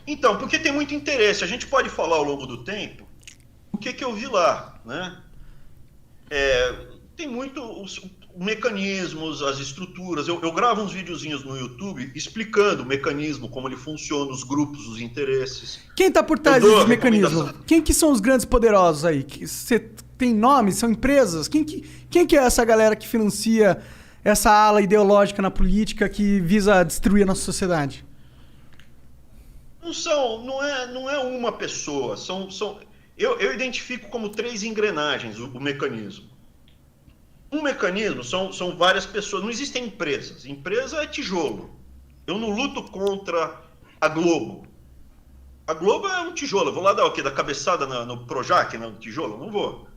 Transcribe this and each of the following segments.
Então, porque tem muito interesse. A gente pode falar ao longo do tempo o que eu vi lá, né? Tem muito os mecanismos, as estruturas. Eu gravo uns videozinhos no YouTube explicando o mecanismo, como ele funciona, os grupos, os interesses. Quem está por Eu trás dou desses recomendação. mecanismos? Quem que são os grandes poderosos aí? Você tem nomes? São empresas? Quem que é essa galera que financia essa ala ideológica na política que visa destruir a nossa sociedade? Não é uma pessoa. Eu identifico como três engrenagens o mecanismo. Um mecanismo são várias pessoas. Não existem empresas. Empresa é tijolo. Eu não luto contra a Globo. A Globo é um tijolo. Eu vou lá dar o quê? Da cabeçada no Projac, no tijolo? Não vou.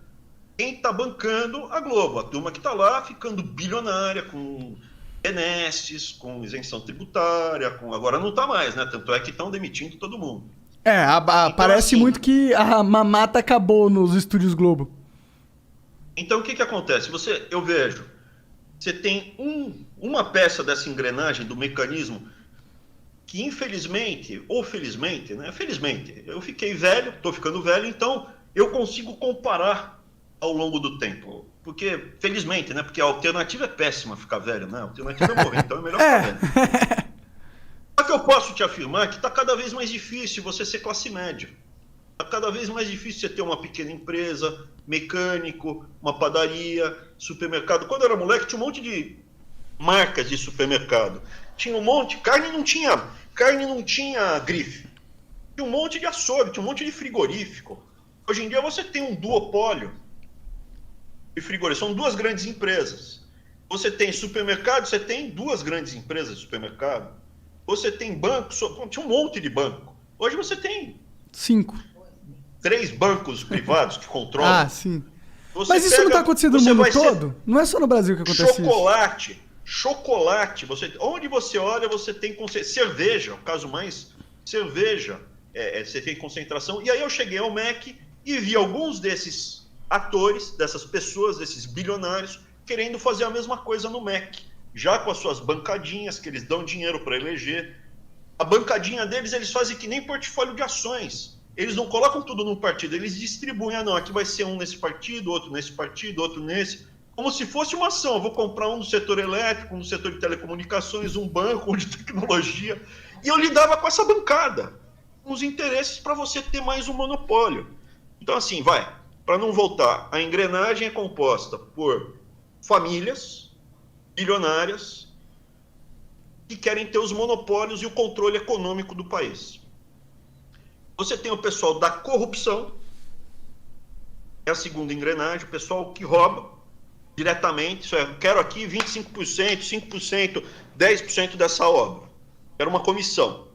Quem está bancando a Globo? A turma que está lá ficando bilionária com benesses, com isenção tributária, agora não está mais, né? Tanto é que estão demitindo todo mundo. Então, Parece assim, muito que a mamata acabou nos estúdios Globo. então o que acontece? Eu vejo, você tem uma peça dessa engrenagem do mecanismo que infelizmente, ou felizmente, né? Felizmente, eu fiquei velho, estou ficando velho, então eu consigo comparar ao longo do tempo. Porque, felizmente, né? Porque a alternativa é péssima ficar velho, né? A alternativa é morrer, então é melhor ficar velho. Só que eu posso te afirmar que está cada vez mais difícil você ser classe média. Está cada vez mais difícil você ter uma pequena empresa, mecânico, uma padaria, supermercado. Quando eu era moleque, tinha um monte de marcas de supermercado. Tinha um monte, carne não tinha grife. Tinha um monte de açougue, tinha um monte de frigorífico. Hoje em dia você tem um duopólio de frigorífico. São duas grandes empresas. Você tem supermercado, você tem duas grandes empresas de supermercado. Você tem banco, tinha um monte de banco. Hoje você tem 5. 3 bancos privados que controlam. Ah, sim. Mas isso não está acontecendo no mundo todo? Não é só no Brasil que acontece isso. Chocolate. Onde você olha, você tem cerveja, o caso mais, cerveja, você tem concentração. E aí eu cheguei ao MEC e vi alguns desses atores, dessas pessoas, desses bilionários, querendo fazer a mesma coisa no MEC, já com as suas bancadinhas, que eles dão dinheiro para eleger. A bancadinha deles, eles fazem que nem portfólio de ações. Eles não colocam tudo num partido, eles distribuem. Não, aqui vai ser um nesse partido, outro nesse partido, outro nesse. Como se fosse uma ação. Eu vou comprar um no setor elétrico, um no setor de telecomunicações, um banco, um de tecnologia. E eu lidava com essa bancada, com os interesses para você ter mais um monopólio. Então, assim, para não voltar, a engrenagem é composta por famílias bilionárias que querem ter os monopólios e o controle econômico do país. Você tem o pessoal da corrupção, é a segunda engrenagem, o pessoal que rouba diretamente, eu quero aqui 25%, 5%, 10% dessa obra. Quero uma comissão.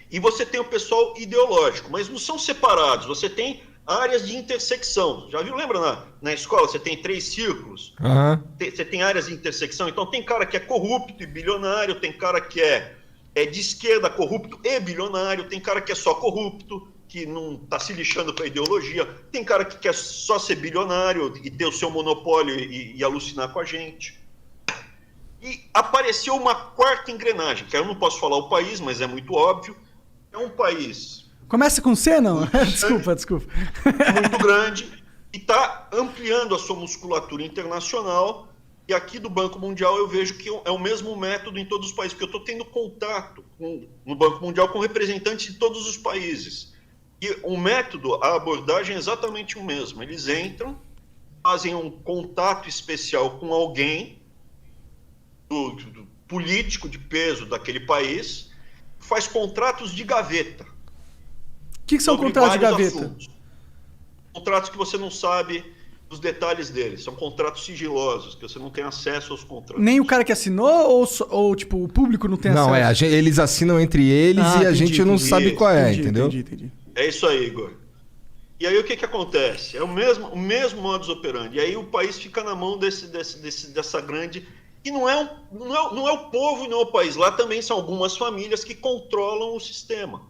E você tem o pessoal ideológico, mas não são separados, você tem áreas de intersecção. Já viu, lembra na escola, você tem 3 círculos? Uhum. Você tem áreas de intersecção, então tem cara que é corrupto e bilionário, tem cara que é de esquerda, corrupto e bilionário, tem cara que é só corrupto, que não está se lixando para a ideologia, tem cara que quer só ser bilionário e ter o seu monopólio e alucinar com a gente. E apareceu uma quarta engrenagem, que eu não posso falar o país, mas é muito óbvio, é um país... Começa com C, não? Desculpa. Muito grande, e está ampliando a sua musculatura internacional. E aqui do Banco Mundial eu vejo que é o mesmo método em todos os países, porque eu estou tendo contato no Banco Mundial com representantes de todos os países. E o método, a abordagem é exatamente o mesmo. Eles entram, fazem um contato especial com alguém do político de peso daquele país, faz contratos de gaveta. O que são contratos de gaveta? Assuntos. Contratos que você não sabe os detalhes deles. São contratos sigilosos, que você não tem acesso aos contratos. Nem o cara que assinou ou tipo, o público não tem acesso? Não, eles assinam entre eles e a gente não sabe qual é, entendeu? Entendi. É isso aí, Igor. E aí o que acontece? É o mesmo modus operandi. E aí o país fica na mão dessa grande... E não é o povo e não é o país. Lá também são algumas famílias que controlam o sistema.